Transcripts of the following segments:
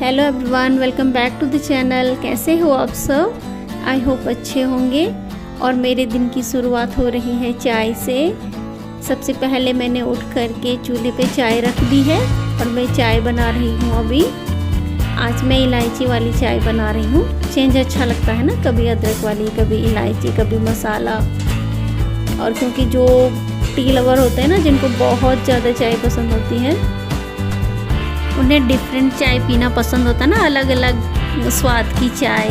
Hello everyone, welcome back to the channel. कैसे हो आप सब? आई होप अच्छे होंगे। और मेरे दिन की शुरुआत हो रही है चाय से। सबसे पहले मैंने उठ करके चूल्हे पे चाय रख दी है और मैं चाय बना रही हूँ अभी। आज मैं इलायची वाली चाय बना रही हूँ। चेंज अच्छा लगता है ना, कभी अदरक वाली, कभी इलायची, कभी मसाला। और क्योंकि जो टी लवर होते हैं ना, जिनको बहुत ज़्यादा चाय पसंद होती है, उन्हें डिफरेंट चाय पीना पसंद होता है ना, अलग अलग स्वाद की चाय।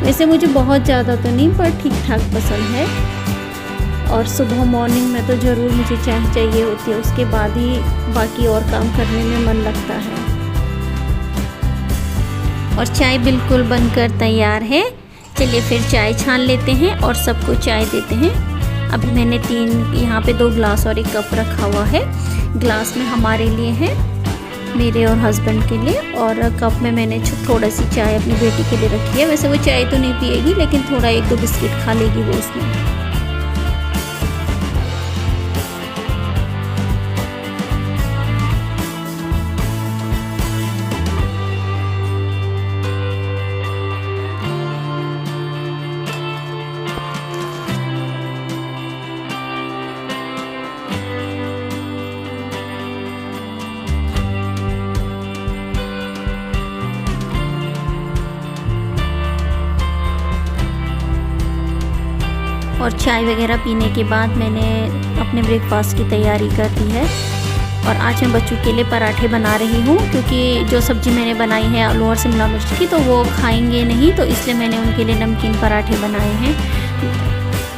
वैसे मुझे बहुत ज़्यादा तो नहीं, पर ठीक ठाक पसंद है। और सुबह मॉर्निंग में तो ज़रूर मुझे चाय चाहिए होती है, उसके बाद ही बाकी और काम करने में मन लगता है। और चाय बिल्कुल बनकर तैयार है। चलिए फिर चाय छान लेते हैं और सबको चाय देते हैं। अभी मैंने यहाँ पे 2 ग्लास और 1 कप रखा हुआ है। ग्लास में हमारे लिए है, मेरे और हस्बैंड के लिए, और कप में मैंने थोड़ा सी चाय अपनी बेटी के लिए रखी है। वैसे वो चाय तो नहीं पिएगी, लेकिन थोड़ा 1-2 बिस्किट खा लेगी वो उसमें। और चाय वगैरह पीने के बाद मैंने अपने ब्रेकफास्ट की तैयारी कर दी है। और आज मैं बच्चों के लिए पराठे बना रही हूँ, क्योंकि जो सब्ज़ी मैंने बनाई है आलू और शिमला मिर्च की, तो वो खाएंगे नहीं, तो इसलिए मैंने उनके लिए नमकीन पराठे बनाए हैं।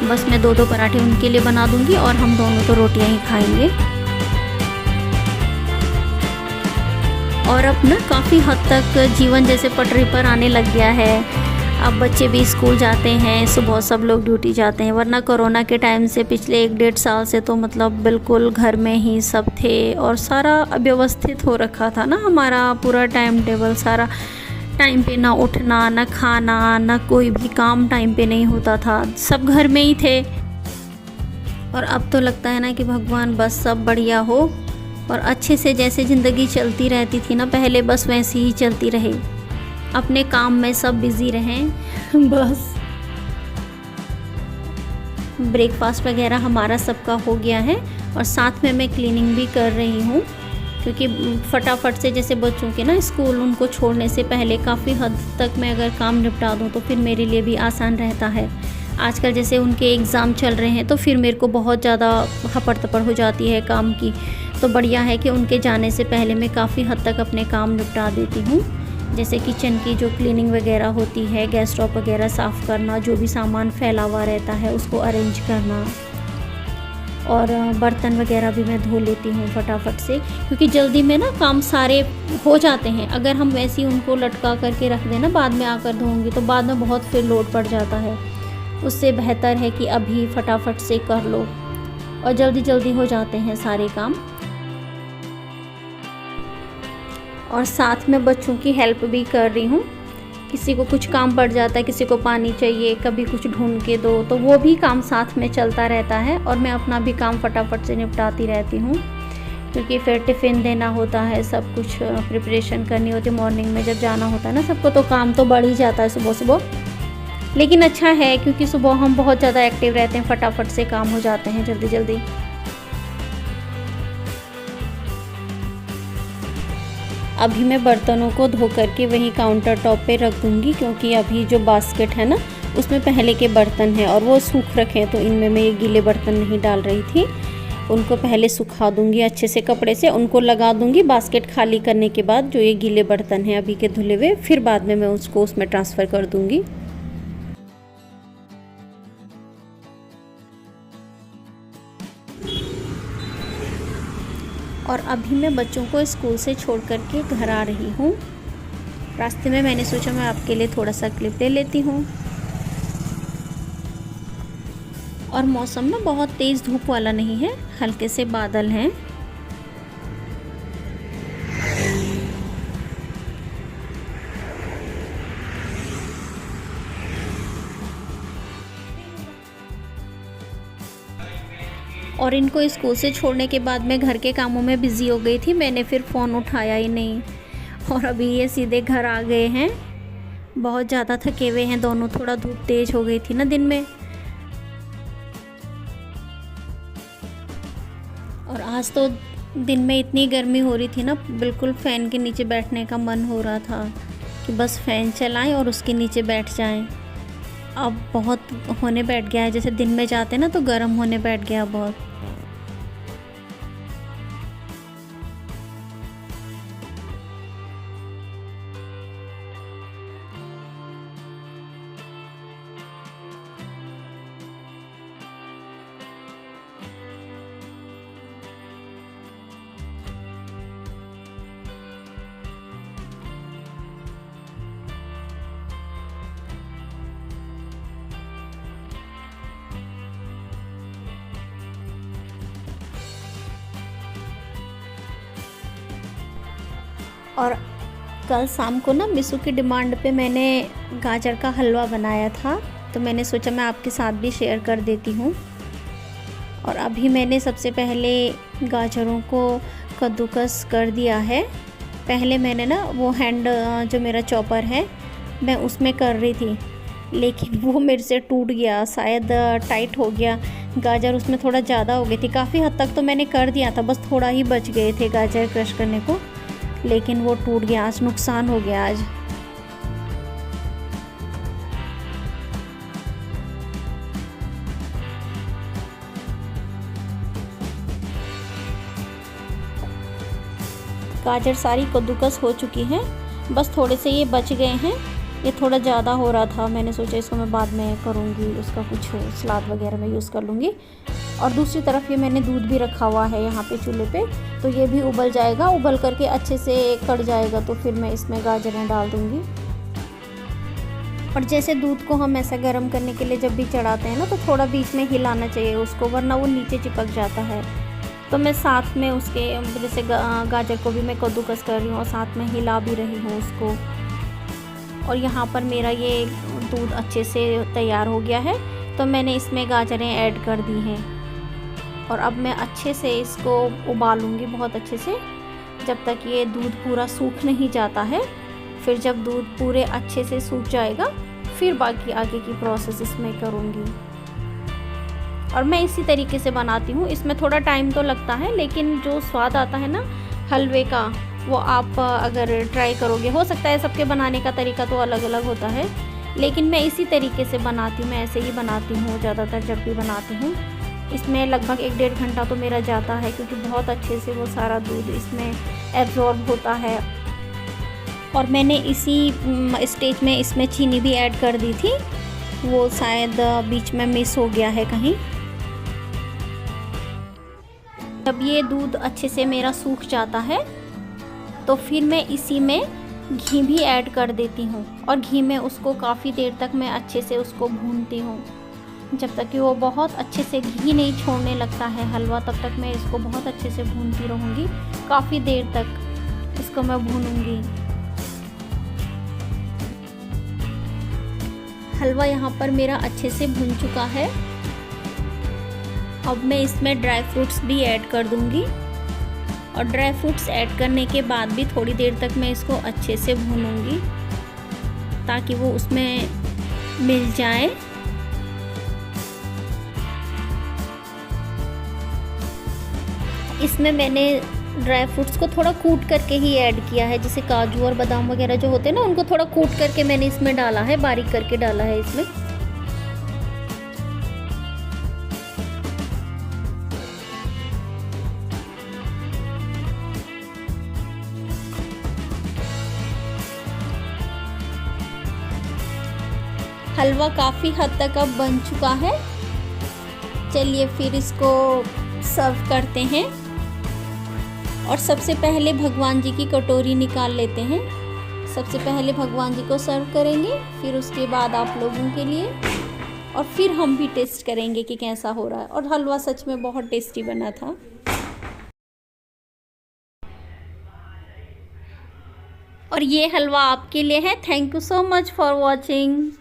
बस मैं 2-2 पराठे उनके लिए बना दूँगी और हम दोनों तो रोटियाँ ही खाएँगे। और अब ना काफ़ी हद तक जीवन जैसे पटरी पर आने लग गया है। अब बच्चे भी स्कूल जाते हैं, सुबह सब लोग ड्यूटी जाते हैं। वरना कोरोना के टाइम से पिछले 1-1.5 साल से तो मतलब बिल्कुल घर में ही सब थे और सारा अव्यवस्थित हो रखा था ना, हमारा पूरा टाइम टेबल सारा। टाइम पे ना उठना, ना खाना, ना कोई भी काम टाइम पे नहीं होता था, सब घर में ही थे। और अब तो लगता है ना कि भगवान बस सब बढ़िया हो और अच्छे से जैसे ज़िंदगी चलती रहती थी ना पहले, बस वैसी ही चलती रहे। अपने काम में सब बिज़ी रहें बस। ब्रेकफास्ट वगैरह हमारा सबका हो गया है और साथ में मैं क्लीनिंग भी कर रही हूँ, क्योंकि फटाफट से जैसे बच्चों के ना स्कूल, उनको छोड़ने से पहले काफ़ी हद तक मैं अगर काम निपटा दूँ तो फिर मेरे लिए भी आसान रहता है। आजकल जैसे उनके एग्ज़ाम चल रहे हैं तो फिर मेरे को बहुत ज़्यादा हपड़ तपड़ हो जाती है काम की। तो बढ़िया है कि उनके जाने से पहले मैं काफ़ी हद तक अपने काम निपटा देती हूँ। जैसे किचन की जो क्लीनिंग वगैरह होती है, गैस स्टॉव वगैरह साफ़ करना, जो भी सामान फैला हुआ रहता है उसको अरेंज करना, और बर्तन वगैरह भी मैं धो लेती हूँ फटाफट से, क्योंकि जल्दी में ना काम सारे हो जाते हैं। अगर हम वैसे ही उनको लटका करके रख देना, बाद में आकर धोऊंगी तो बाद में बहुत फिर लोड पड़ जाता है। उससे बेहतर है कि अभी फटाफट से कर लो और जल्दी जल्दी हो जाते हैं सारे काम। और साथ में बच्चों की हेल्प भी कर रही हूँ। किसी को कुछ काम पड़ जाता है, किसी को पानी चाहिए, कभी कुछ ढूंढ के दो, तो वो भी काम साथ में चलता रहता है। और मैं अपना भी काम फटाफट से निपटाती रहती हूँ, क्योंकि फिर टिफ़िन देना होता है, सब कुछ प्रिपरेशन करनी होती है। मॉर्निंग में जब जाना होता है ना सबको, तो काम तो बढ़ ही जाता है सुबह सुबह। लेकिन अच्छा है क्योंकि सुबह हम बहुत ज़्यादा एक्टिव रहते हैं, फटाफट से काम हो जाते हैं जल्दी जल्दी। अभी मैं बर्तनों को धो करके वहीं काउंटर टॉप पे रख दूँगी, क्योंकि अभी जो बास्केट है ना उसमें पहले के बर्तन हैं और वो सूख रखे हैं, तो इनमें मैं ये गीले बर्तन नहीं डाल रही थी। उनको पहले सुखा दूँगी अच्छे से कपड़े से, उनको लगा दूँगी। बास्केट खाली करने के बाद जो ये गीले बर्तन हैं अभी के धुले हुए, फिर बाद में मैं उसको उसमें ट्रांसफ़र कर दूँगी। और अभी मैं बच्चों को स्कूल से छोड़ करके घर आ रही हूँ। रास्ते में मैंने सोचा मैं आपके लिए थोड़ा सा क्लिप ले लेती हूँ। और मौसम ना बहुत तेज़ धूप वाला नहीं है, हल्के से बादल हैं। और इनको स्कूल से छोड़ने के बाद मैं घर के कामों में बिज़ी हो गई थी, मैंने फिर फ़ोन उठाया ही नहीं। और अभी ये सीधे घर आ गए हैं, बहुत ज़्यादा थके हुए हैं दोनों, थोड़ा धूप तेज़ हो गई थी ना दिन में। और आज तो दिन में इतनी गर्मी हो रही थी ना, बिल्कुल फ़ैन के नीचे बैठने का मन हो रहा था कि बस फ़ैन चलाएं और उसके नीचे बैठ जाएं। अब बहुत होने बैठ गया है, जैसे दिन में जाते ना तो गर्म होने बैठ गया बहुत। और कल शाम को ना मिसू की डिमांड पे मैंने गाजर का हलवा बनाया था, तो मैंने सोचा मैं आपके साथ भी शेयर कर देती हूँ। और अभी मैंने सबसे पहले गाजरों को कद्दूकस कर दिया है। पहले मैंने ना वो हैंड जो मेरा चॉपर है मैं उसमें कर रही थी, लेकिन वो मेरे से टूट गया, शायद टाइट हो गया, गाजर उसमें थोड़ा ज़्यादा हो गई थी। काफ़ी हद तक तो मैंने कर दिया था, बस थोड़ा ही बच गए थे गाजर क्रश करने को, लेकिन वो टूट गया। आज नुकसान हो गया आज। गाजर सारी कद्दूकस हो चुकी हैं, बस थोड़े से ये बच गए हैं। ये थोड़ा ज़्यादा हो रहा था, मैंने सोचा इसको मैं बाद में करूँगी, उसका कुछ सलाद वगैरह में यूज़ कर लूँगी। और दूसरी तरफ ये मैंने दूध भी रखा हुआ है यहाँ पे चूल्हे पे, तो ये भी उबल जाएगा। उबल करके अच्छे से कट जाएगा तो फिर मैं इसमें गाजरें डाल दूँगी। और जैसे दूध को हम ऐसा गर्म करने के लिए जब भी चढ़ाते हैं ना, तो थोड़ा बीच में हिलाना चाहिए उसको, वरना वो नीचे चिपक जाता है। तो मैं साथ में उसके जैसे गाजर को भी मैं कद्दूकस कर रही हूँ और साथ में हिला भी रही हूँ उसको। और यहाँ पर मेरा ये दूध अच्छे से तैयार हो गया है, तो मैंने इसमें गाजरें ऐड कर दी हैं। और अब मैं अच्छे से इसको उबालूंगी बहुत अच्छे से, जब तक ये दूध पूरा सूख नहीं जाता है। फिर जब दूध पूरे अच्छे से सूख जाएगा, फिर बाकी आगे की प्रोसेस इसमें करूँगी। और मैं इसी तरीके से बनाती हूँ, इसमें थोड़ा टाइम तो लगता है, लेकिन जो स्वाद आता है ना हलवे का, वो आप अगर ट्राई करोगे, हो सकता है सबके बनाने का तरीका तो अलग अलग होता है, लेकिन मैं इसी तरीके से बनाती हूँ, मैं ऐसे ही बनाती हूँ ज़्यादातर जब भी बनाती हूँ। इसमें लगभग 1-1.5 घंटा तो मेरा जाता है, क्योंकि बहुत अच्छे से वो सारा दूध इसमें एब्जॉर्ब होता है। और मैंने इसी स्टेज में इसमें चीनी भी ऐड कर दी थी, वो शायद बीच में मिस हो गया है कहीं। जब ये दूध अच्छे से मेरा सूख जाता है, तो फिर मैं इसी में घी भी ऐड कर देती हूँ। और घी में उसको काफ़ी देर तक मैं अच्छे से उसको भूनती हूँ, जब तक कि वो बहुत अच्छे से घी नहीं छोड़ने लगता है हलवा, तब तक मैं इसको बहुत अच्छे से भूनती रहूँगी। काफ़ी देर तक इसको मैं भूनूँगी। हलवा यहाँ पर मेरा अच्छे से भुन चुका है। अब मैं इसमें ड्राई फ्रूट्स भी ऐड कर दूँगी। और ड्राई फ्रूट्स ऐड करने के बाद भी थोड़ी देर तक मैं इसको अच्छे से भूनूँगी, ताकि वो उसमें मिल जाए। इसमें मैंने ड्राई फ्रूट्स को थोड़ा कूट करके ही ऐड किया है, जैसे काजू और बादाम वगैरह जो होते हैं ना, उनको थोड़ा कूट करके मैंने इसमें डाला है, बारीक करके डाला है इसमें। हलवा काफ़ी हद तक अब बन चुका है। चलिए फिर इसको सर्व करते हैं। और सबसे पहले भगवान जी की कटोरी निकाल लेते हैं। सबसे पहले भगवान जी को सर्व करेंगे, फिर उसके बाद आप लोगों के लिए, और फिर हम भी टेस्ट करेंगे कि कैसा हो रहा है। और हलवा सच में बहुत टेस्टी बना था। और ये हलवा आपके लिए है। Thank you so much for watching.